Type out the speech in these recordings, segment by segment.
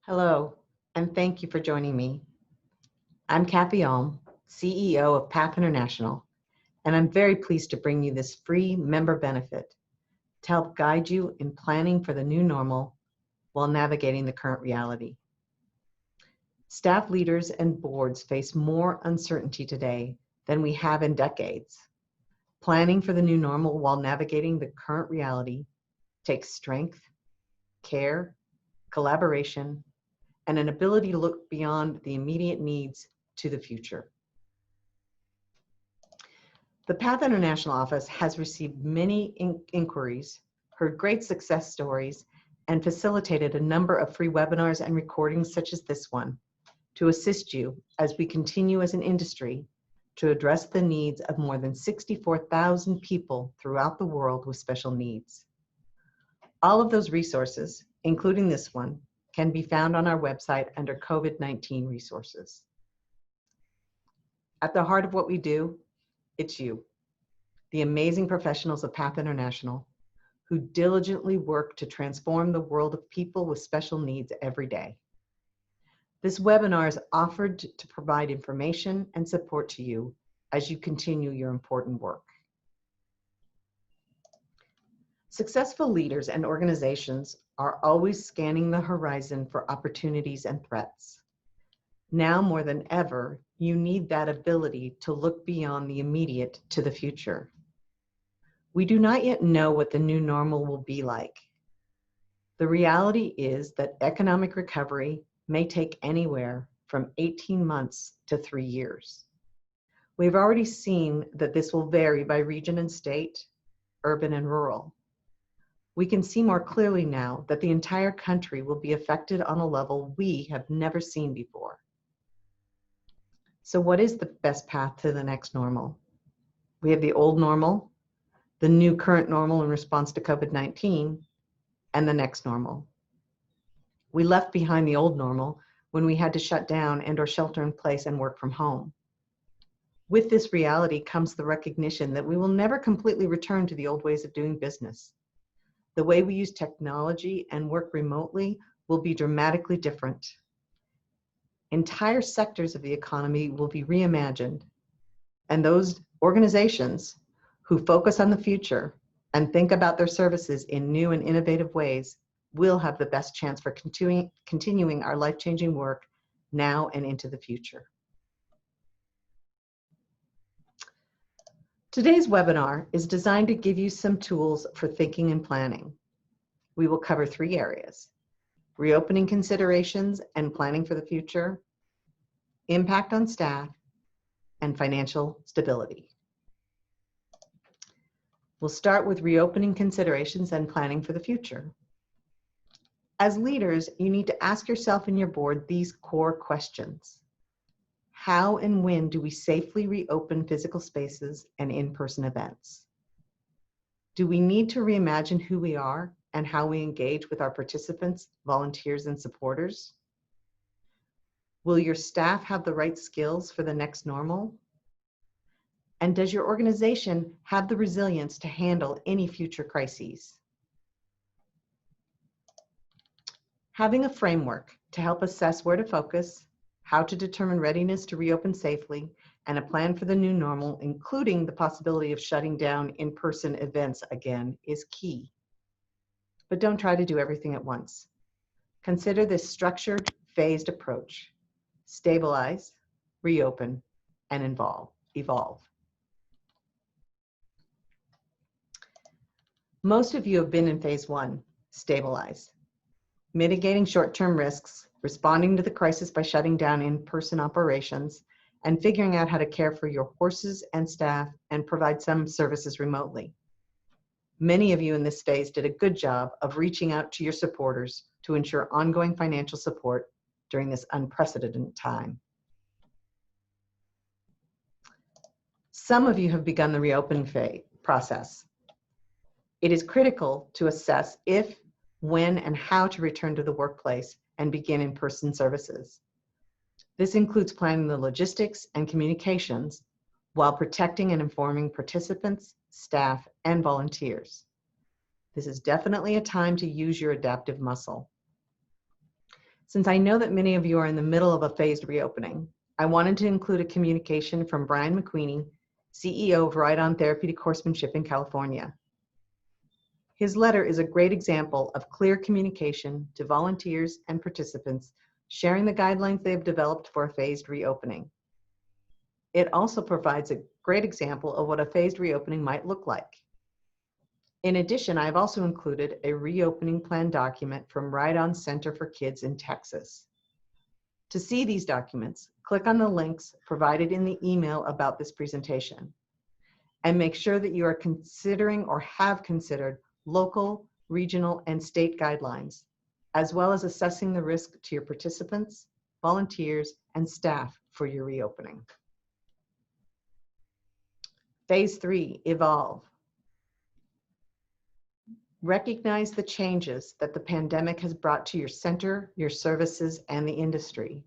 Hello, and thank you for joining me. I'm Kathy Alm, CEO of PATH International, and I'm very pleased to bring you this free member benefit to help guide you in planning for the new normal while navigating the current reality. Staff leaders and boards face more uncertainty today than we have in decades. Planning for the new normal while navigating the current reality takes strength, care, collaboration, and an ability to look beyond the immediate needs to the future. The PATH International Office has received many inquiries, heard great success stories, and facilitated a number of free webinars and recordings such as this one to assist you as we continue as an industry to address the needs of more than 64,000 people throughout the world with special needs. All of those resources, including this one, can be found on our website under COVID-19 resources. At the heart of what we do, it's you, the amazing professionals of PATH International, who diligently work to transform the world of people with special needs every day. This webinar is offered to provide information and support to you as you continue your important work. Successful leaders and organizations are always scanning the horizon for opportunities and threats. Now more than ever, you need that ability to look beyond the immediate to the future. We do not yet know what the new normal will be like. The reality is that economic recovery may take anywhere from 18 months to 3 years. We've already seen that this will vary by region and state, urban and rural. We can see more clearly now that the entire country will be affected on a level we have never seen before. So what is the best path to the next normal? We have the old normal, the new current normal in response to COVID-19, and the next normal. We left behind the old normal when we had to shut down and/or shelter in place and work from home. With this reality comes the recognition that we will never completely return to the old ways of doing business. The way we use technology and work remotely will be dramatically different. Entire sectors of the economy will be reimagined, and those organizations who focus on the future and think about their services in new and innovative ways will have the best chance for continuing our life-changing work now and into the future. Today's webinar is designed to give you some tools for thinking and planning. We will cover 3 areas: reopening considerations and planning for the future, impact on staff, and financial stability. We'll start with reopening considerations and planning for the future. As leaders, you need to ask yourself and your board these core questions. How and when do we safely reopen physical spaces and in-person events? Do we need to reimagine who we are and how we engage with our participants, volunteers, and supporters? Will your staff have the right skills for the next normal? And does your organization have the resilience to handle any future crises? Having a framework to help assess where to focus, how to determine readiness to reopen safely, and a plan for the new normal, including the possibility of shutting down in-person events again, is key. But don't try to do everything at once. Consider this structured, phased approach. Stabilize, reopen, and evolve. Most of you have been in phase 1, stabilize. Mitigating short-term risks, responding to the crisis by shutting down in-person operations, and figuring out how to care for your horses and staff and provide some services remotely. Many of you in this phase did a good job of reaching out to your supporters to ensure ongoing financial support during this unprecedented time. Some of you have begun the reopening process. It is critical to assess if, when, and how to return to the workplace and begin in-person services. This includes planning the logistics and communications while protecting and informing participants, staff, and volunteers. This is definitely a time to use your adaptive muscle. Since I know that many of you are in the middle of a phased reopening, I wanted to include a communication from Brian McQueenie, CEO of Right On Therapeutic Horsemanship in California. His letter is a great example of clear communication to volunteers and participants sharing the guidelines they have developed for a phased reopening. It also provides a great example of what a phased reopening might look like. In addition, I've also included a reopening plan document from Right On Center for Kids in Texas. To see these documents, click on the links provided in the email about this presentation, and make sure that you are considering or have considered local, regional, and state guidelines, as well as assessing the risk to your participants, volunteers, and staff for your reopening. Phase 3, evolve. Recognize the changes that the pandemic has brought to your center, your services, and the industry.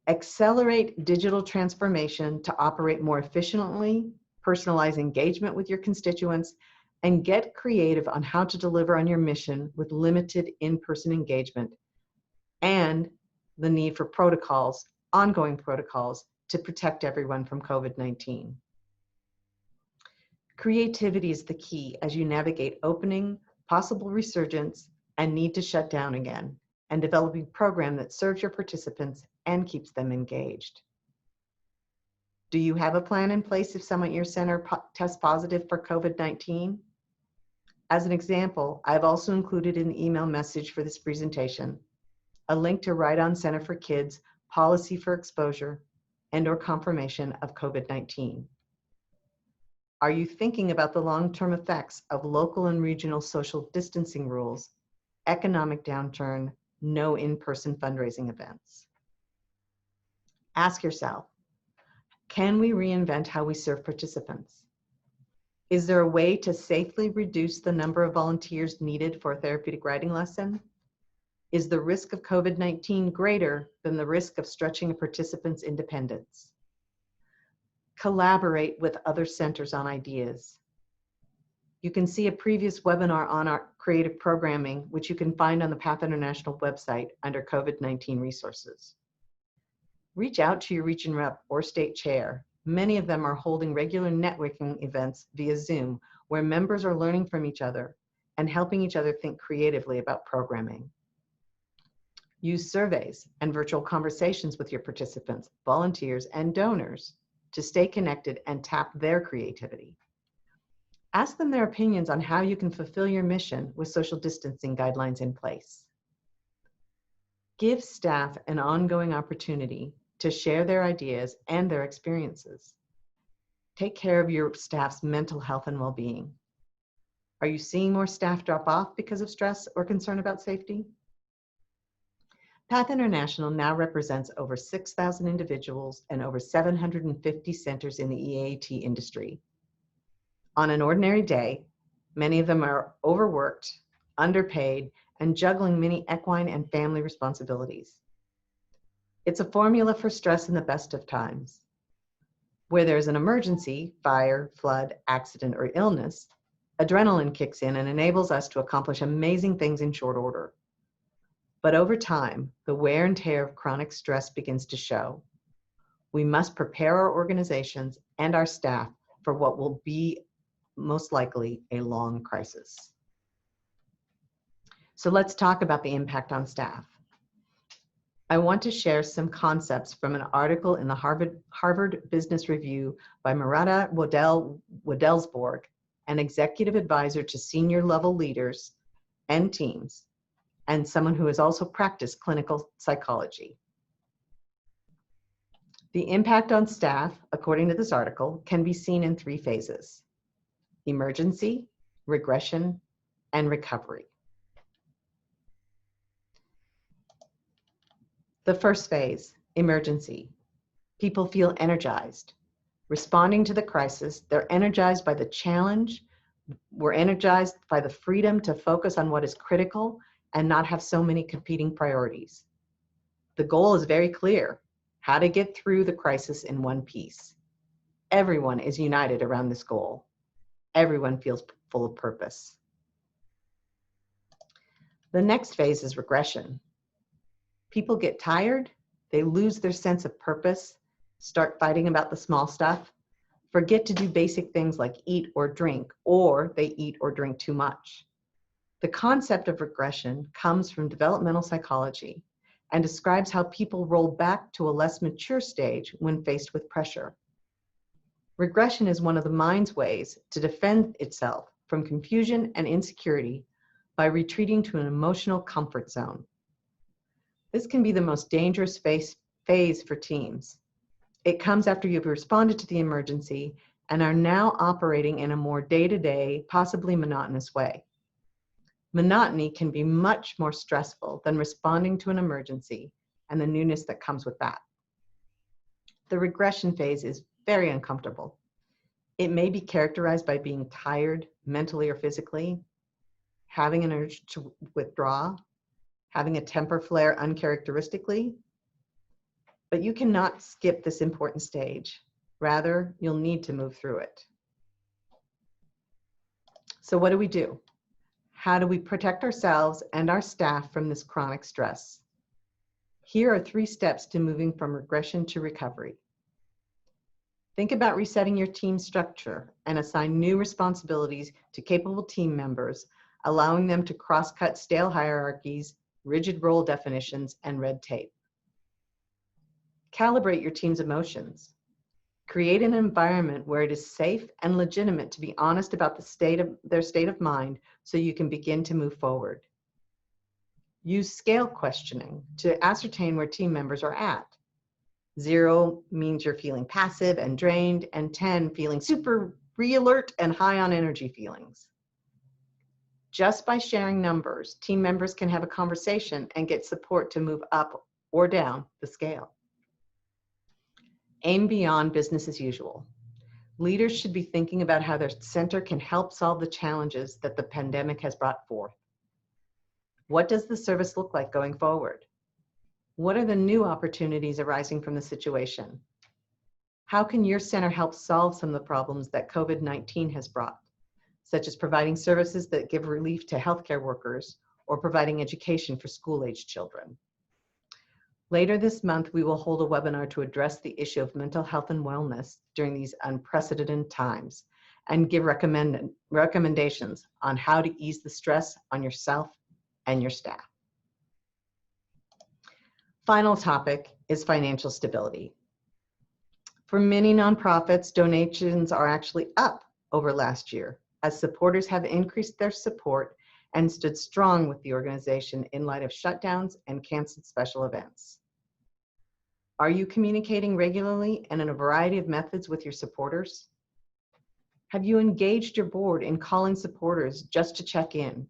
Accelerate digital transformation to operate more efficiently, personalize engagement with your constituents, and get creative on how to deliver on your mission with limited in-person engagement and the need for protocols, ongoing protocols, to protect everyone from COVID-19. Creativity is the key as you navigate opening, possible resurgence, and need to shut down again, and developing a program that serves your participants and keeps them engaged. Do you have a plan in place if someone at your center tests positive for COVID-19? As an example, I've also included in the email message for this presentation a link to Right On Center for Kids policy for exposure and/or confirmation of COVID-19. Are you thinking about the long-term effects of local and regional social distancing rules, economic downturn, no in-person fundraising events? Ask yourself, can we reinvent how we serve participants? Is there a way to safely reduce the number of volunteers needed for a therapeutic writing lesson? Is the risk of COVID-19 greater than the risk of stretching a participant's independence? Collaborate with other centers on ideas. You can see a previous webinar on our creative programming, which you can find on the Path International website under COVID-19 resources. Reach out to your region rep or state chair. Many of them are holding regular networking events via Zoom, where members are learning from each other and helping each other think creatively about programming. Use surveys and virtual conversations with your participants, volunteers, and donors to stay connected and tap their creativity. Ask them their opinions on how you can fulfill your mission with social distancing guidelines in place. Give staff an ongoing opportunity to share their ideas and their experiences. Take care of your staff's mental health and well-being. Are you seeing more staff drop off because of stress or concern about safety? Path International now represents over 6,000 individuals and over 750 centers in the EAT industry. On an ordinary day, many of them are overworked, underpaid, and juggling many equine and family responsibilities. It's a formula for stress in the best of times. Where there's an emergency, fire, flood, accident, or illness, adrenaline kicks in and enables us to accomplish amazing things in short order. But over time, the wear and tear of chronic stress begins to show. We must prepare our organizations and our staff for what will be most likely a long crisis. So let's talk about the impact on staff. I want to share some concepts from an article in the Harvard Business Review by Marata Wedelsborg, an executive advisor to senior level leaders and teams, and someone who has also practiced clinical psychology. The impact on staff, according to this article, can be seen in 3 phases: emergency, regression, and recovery. The first phase, emergency. People feel energized. Responding to the crisis, they're energized by the challenge. We're energized by the freedom to focus on what is critical and not have so many competing priorities. The goal is very clear: how to get through the crisis in one piece. Everyone is united around this goal. Everyone feels full of purpose. The next phase is regression. People get tired, they lose their sense of purpose, start fighting about the small stuff, forget to do basic things like eat or drink, or they eat or drink too much. The concept of regression comes from developmental psychology and describes how people roll back to a less mature stage when faced with pressure. Regression is one of the mind's ways to defend itself from confusion and insecurity by retreating to an emotional comfort zone. This can be the most dangerous phase for teams. It comes after you've responded to the emergency and are now operating in a more day-to-day, possibly monotonous way. Monotony can be much more stressful than responding to an emergency and the newness that comes with that. The regression phase is very uncomfortable. It may be characterized by being tired mentally or physically, having an urge to withdraw, having a temper flare uncharacteristically, but you cannot skip this important stage. Rather, you'll need to move through it. So what do we do? How do we protect ourselves and our staff from this chronic stress? Here are 3 steps to moving from regression to recovery. Think about resetting your team structure and assign new responsibilities to capable team members, allowing them to cross-cut stale hierarchies, rigid role definitions, and red tape. Calibrate your team's emotions. Create an environment where it is safe and legitimate to be honest about their state of mind so you can begin to move forward. Use scale questioning to ascertain where team members are at. 0 means you're feeling passive and drained, and 10 feeling super re-alert and high on energy feelings. Just by sharing numbers, team members can have a conversation and get support to move up or down the scale. Aim beyond business as usual. Leaders should be thinking about how their center can help solve the challenges that the pandemic has brought forth. What does the service look like going forward? What are the new opportunities arising from the situation? How can your center help solve some of the problems that COVID-19 has brought, such as providing services that give relief to healthcare workers or providing education for school-aged children? Later this month, we will hold a webinar to address the issue of mental health and wellness during these unprecedented times and give recommendations on how to ease the stress on yourself and your staff. Final topic is financial stability. For many nonprofits, donations are actually up over last year as supporters have increased their support and stood strong with the organization in light of shutdowns and canceled special events. Are you communicating regularly and in a variety of methods with your supporters? Have you engaged your board in calling supporters just to check in?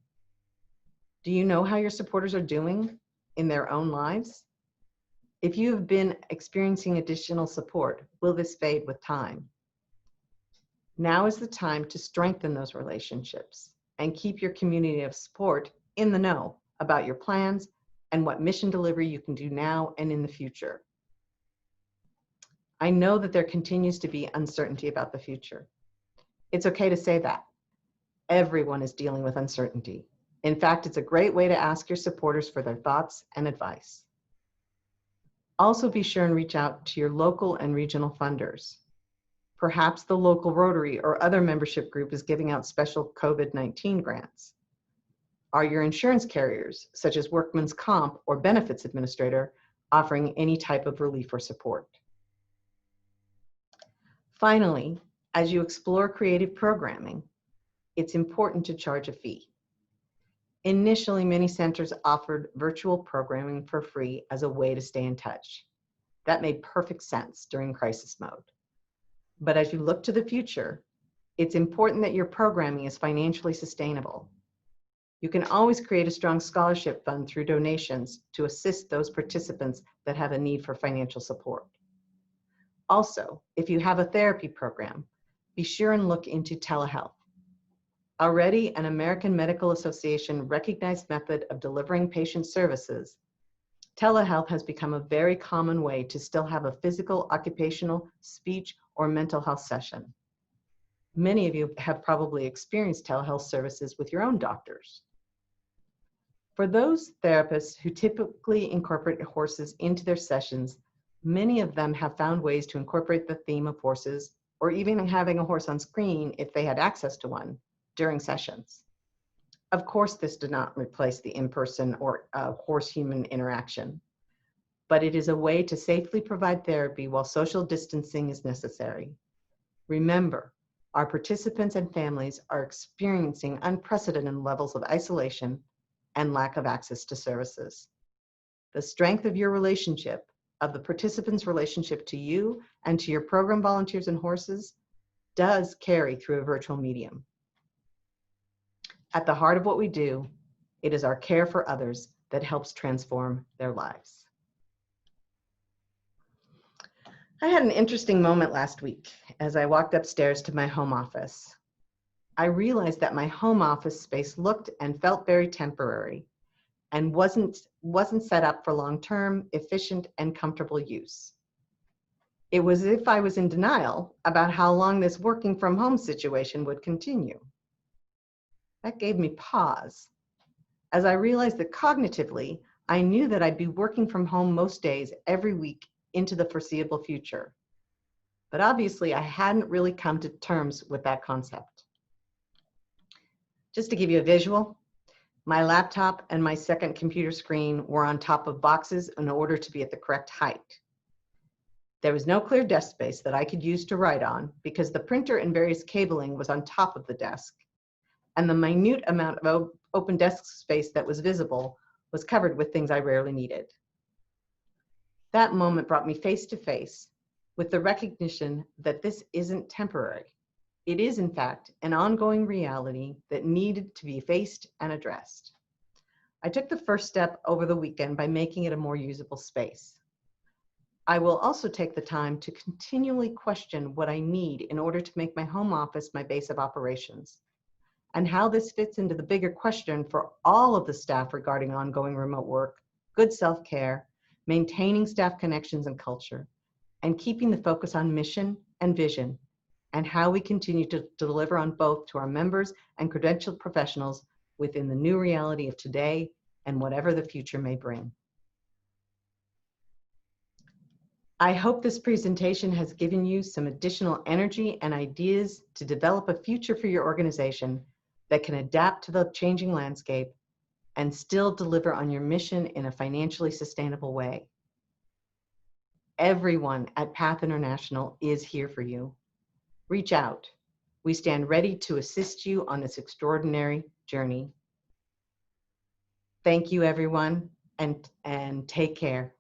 Do you know how your supporters are doing in their own lives? If you have been experiencing additional support, will this fade with time? Now is the time to strengthen those relationships and keep your community of support in the know about your plans and what mission delivery you can do now and in the future. I know that there continues to be uncertainty about the future. It's okay to say that. Everyone is dealing with uncertainty. In fact, it's a great way to ask your supporters for their thoughts and advice. Also be sure and reach out to your local and regional funders. Perhaps the local Rotary or other membership group is giving out special COVID-19 grants. Are your insurance carriers, such as Workman's Comp or Benefits Administrator, offering any type of relief or support? Finally, as you explore creative programming, it's important to charge a fee. Initially, many centers offered virtual programming for free as a way to stay in touch. That made perfect sense during crisis mode. But as you look to the future, it's important that your programming is financially sustainable. You can always create a strong scholarship fund through donations to assist those participants that have a need for financial support. Also, if you have a therapy program, be sure and look into telehealth. Already an American Medical Association recognized method of delivering patient services, telehealth has become a very common way to still have a physical, occupational, speech, or mental health session. Many of you have probably experienced telehealth services with your own doctors. For those therapists who typically incorporate horses into their sessions, many of them have found ways to incorporate the theme of horses, or even having a horse on screen if they had access to one, during sessions. Of course, this did not replace the in-person or horse-human interaction, but it is a way to safely provide therapy while social distancing is necessary. Remember, our participants and families are experiencing unprecedented levels of isolation and lack of access to services. The strength of your relationship, of the participants' relationship to you and to your program volunteers and horses, does carry through a virtual medium. At the heart of what we do, it is our care for others that helps transform their lives. I had an interesting moment last week as I walked upstairs to my home office. I realized that my home office space looked and felt very temporary and wasn't set up for long-term, efficient, and comfortable use. It was as if I was in denial about how long this working from home situation would continue. That gave me pause, as I realized that cognitively, I knew that I'd be working from home most days every week into the foreseeable future. But obviously, I hadn't really come to terms with that concept. Just to give you a visual, my laptop and my second computer screen were on top of boxes in order to be at the correct height. There was no clear desk space that I could use to write on because the printer and various cabling was on top of the desk, and the minute amount of open desk space that was visible was covered with things I rarely needed. That moment brought me face to face with the recognition that this isn't temporary. It is, in fact, an ongoing reality that needed to be faced and addressed. I took the first step over the weekend by making it a more usable space. I will also take the time to continually question what I need in order to make my home office my base of operations, and how this fits into the bigger question for all of the staff regarding ongoing remote work, good self-care, maintaining staff connections and culture, and keeping the focus on mission and vision, and how we continue to deliver on both to our members and credentialed professionals within the new reality of today and whatever the future may bring. I hope this presentation has given you some additional energy and ideas to develop a future for your organization that can adapt to the changing landscape and still deliver on your mission in a financially sustainable way. Everyone at Path International is here for you. Reach out. We stand ready to assist you on this extraordinary journey. Thank you, everyone, and take care.